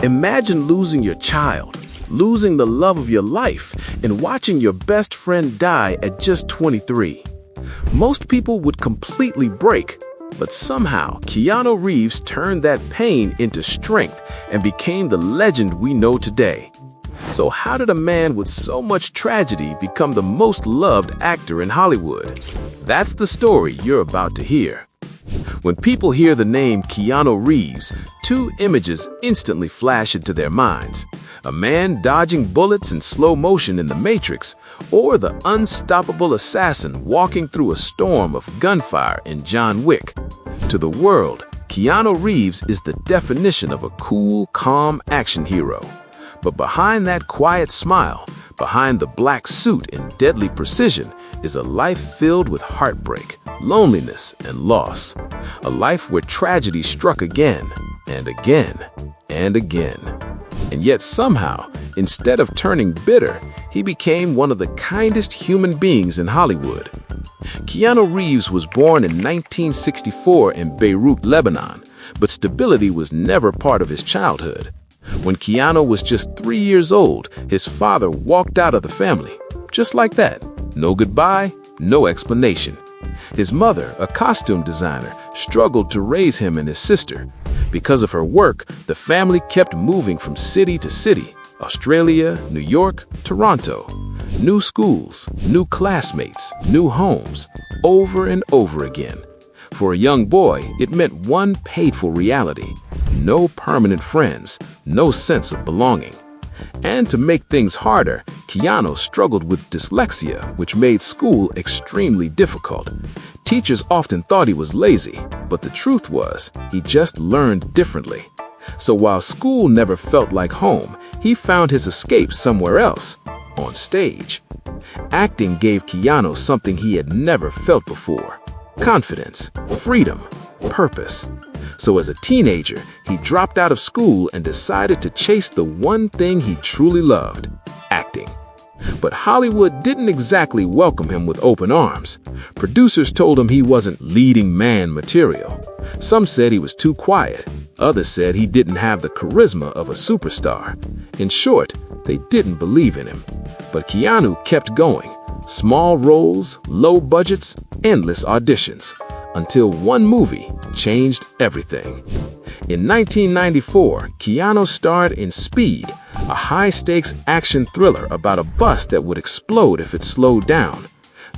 Imagine losing your child, losing the love of your life, and watching your best friend die at just 23. Most people would completely break, but somehow Keanu Reeves turned that pain into strength and became the legend we know today. So how did a man with so much tragedy become the most loved actor in Hollywood? That's the story you're about to hear. When people hear the name Keanu Reeves, two images instantly flash into their minds: a man dodging bullets in slow motion in The Matrix, or the unstoppable assassin walking through a storm of gunfire in John Wick. To the world, Keanu Reeves is the definition of a cool, calm action hero. But behind that quiet smile, behind the black suit and deadly precision, is a life filled with heartbreak, loneliness, and loss. A life where tragedy struck again, and again, and again. And yet somehow, instead of turning bitter, he became one of the kindest human beings in Hollywood. Keanu Reeves was born in 1964 in Beirut, Lebanon, but stability was never part of his childhood. When Keanu was just 3 years old, his father walked out of the family. Just like that. No goodbye, no explanation. His mother, a costume designer, struggled to raise him and his sister. Because of her work, the family kept moving from city to city: Australia, New York, Toronto. New schools, new classmates, new homes, over and over again. For a young boy, it meant one painful reality: no permanent friends, no sense of belonging. And to make things harder, Keanu struggled with dyslexia, which made school extremely difficult. Teachers often thought he was lazy, but the truth was, he just learned differently. So while school never felt like home, he found his escape somewhere else: on stage. Acting gave Keanu something he had never felt before: confidence, freedom, purpose. So as a teenager, he dropped out of school and decided to chase the one thing he truly loved: acting. But Hollywood didn't exactly welcome him with open arms. Producers told him he wasn't leading man material. Some said he was too quiet. Others said he didn't have the charisma of a superstar. In short, they didn't believe in him. But Keanu kept going. Small roles, low budgets, endless auditions. Until one movie changed everything. In 1994, Keanu starred in Speed, a high-stakes action thriller about a bus that would explode if it slowed down.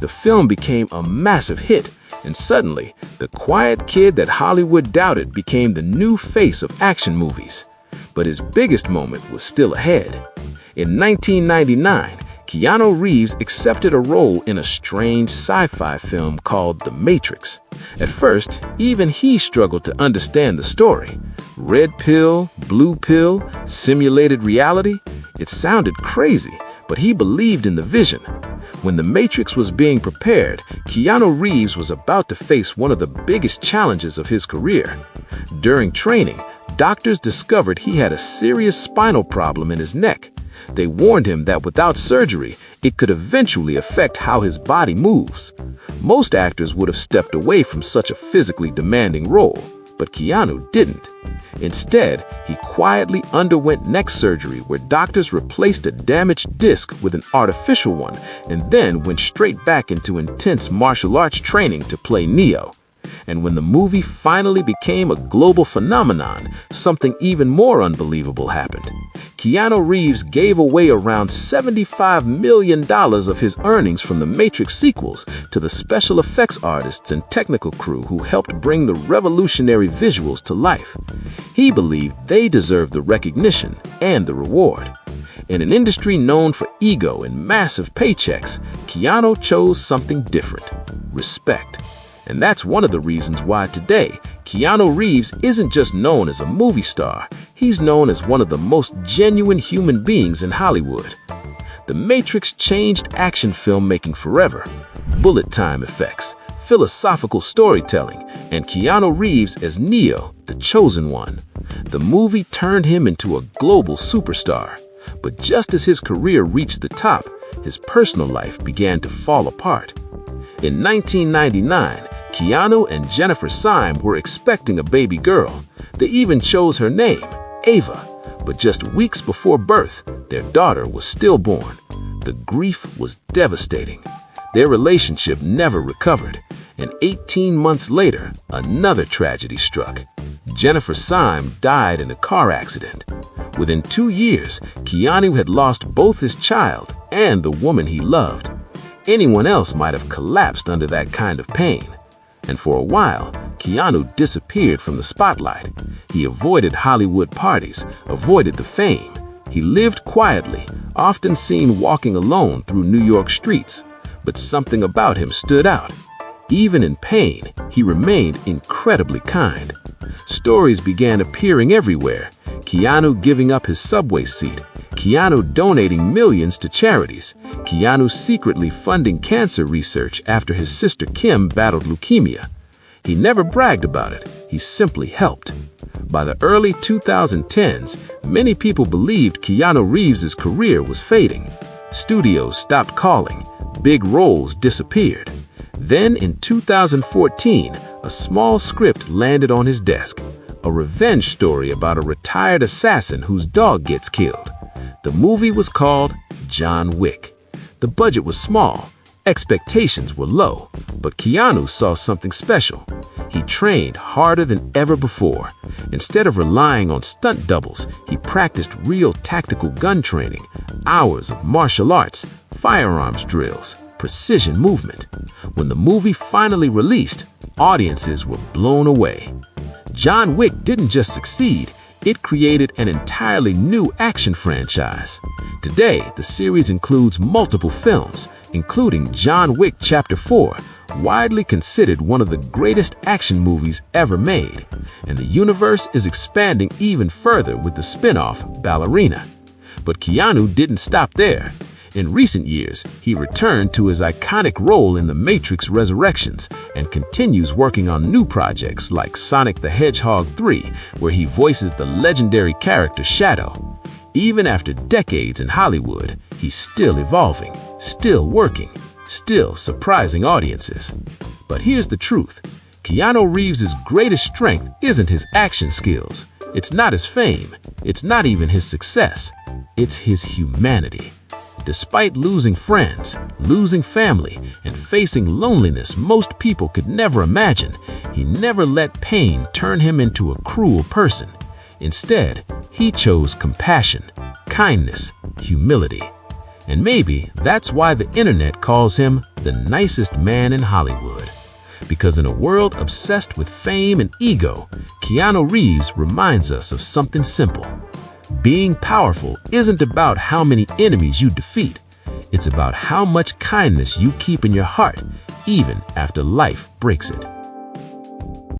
The film became a massive hit, and suddenly, the quiet kid that Hollywood doubted became the new face of action movies. But his biggest moment was still ahead. In 1999, Keanu Reeves accepted a role in a strange sci-fi film called The Matrix. At first, even he struggled to understand the story. Red pill, blue pill, simulated reality. It sounded crazy, but he believed in the vision. When The Matrix was being prepared, Keanu Reeves was about to face one of the biggest challenges of his career. During training, doctors discovered he had a serious spinal problem in his neck. They warned him that without surgery, it could eventually affect how his body moves. Most actors would have stepped away from such a physically demanding role, but Keanu didn't. Instead, he quietly underwent neck surgery where doctors replaced a damaged disc with an artificial one and then went straight back into intense martial arts training to play Neo. And when the movie finally became a global phenomenon, something even more unbelievable happened. Keanu Reeves gave away around $75 million of his earnings from the Matrix sequels to the special effects artists and technical crew who helped bring the revolutionary visuals to life. He believed they deserved the recognition and the reward. In an industry known for ego and massive paychecks, Keanu chose something different: respect. And that's one of the reasons why today, Keanu Reeves isn't just known as a movie star, he's known as one of the most genuine human beings in Hollywood. The Matrix changed action filmmaking forever. Bullet time effects, philosophical storytelling, and Keanu Reeves as Neo, the chosen one. The movie turned him into a global superstar. But just as his career reached the top, his personal life began to fall apart. In 1999, Keanu and Jennifer Syme were expecting a baby girl. They even chose her name, Ava. But just weeks before birth, their daughter was stillborn. The grief was devastating. Their relationship never recovered, and 18 months later, another tragedy struck. Jennifer Syme died in a car accident. Within 2 years, Keanu had lost both his child and the woman he loved. Anyone else might have collapsed under that kind of pain. And for a while, Keanu disappeared from the spotlight. He avoided Hollywood parties, avoided the fame. He lived quietly, often seen walking alone through New York streets. But something about him stood out. Even in pain, he remained incredibly kind. Stories began appearing everywhere. Keanu giving up his subway seat, Keanu donating millions to charities, Keanu secretly funding cancer research after his sister Kim battled leukemia. He never bragged about it, he simply helped. By the early 2010s, many people believed Keanu Reeves' career was fading. Studios stopped calling, big roles disappeared. Then in 2014, a small script landed on his desk, a revenge story about a retired assassin whose dog gets killed. The movie was called John Wick. The budget was small, expectations were low, but Keanu saw something special. He trained harder than ever before. Instead of relying on stunt doubles, he practiced real tactical gun training, hours of martial arts, firearms drills, precision movement. When the movie finally released, audiences were blown away. John Wick didn't just succeed, it created an entirely new action franchise. Today, the series includes multiple films, including John Wick Chapter 4, widely considered one of the greatest action movies ever made. And the universe is expanding even further with the spin-off Ballerina. But Keanu didn't stop there. In recent years, he returned to his iconic role in The Matrix Resurrections and continues working on new projects like Sonic the Hedgehog 3, where he voices the legendary character Shadow. Even after decades in Hollywood, he's still evolving, still working, still surprising audiences. But here's the truth. Keanu Reeves' greatest strength isn't his action skills. It's not his fame. It's not even his success. It's his humanity. Despite losing friends, losing family, and facing loneliness most people could never imagine, he never let pain turn him into a cruel person. Instead, he chose compassion, kindness, humility. And maybe that's why the internet calls him the nicest man in Hollywood. Because in a world obsessed with fame and ego, Keanu Reeves reminds us of something simple. Being powerful isn't about how many enemies you defeat. It's about how much kindness you keep in your heart, even after life breaks it.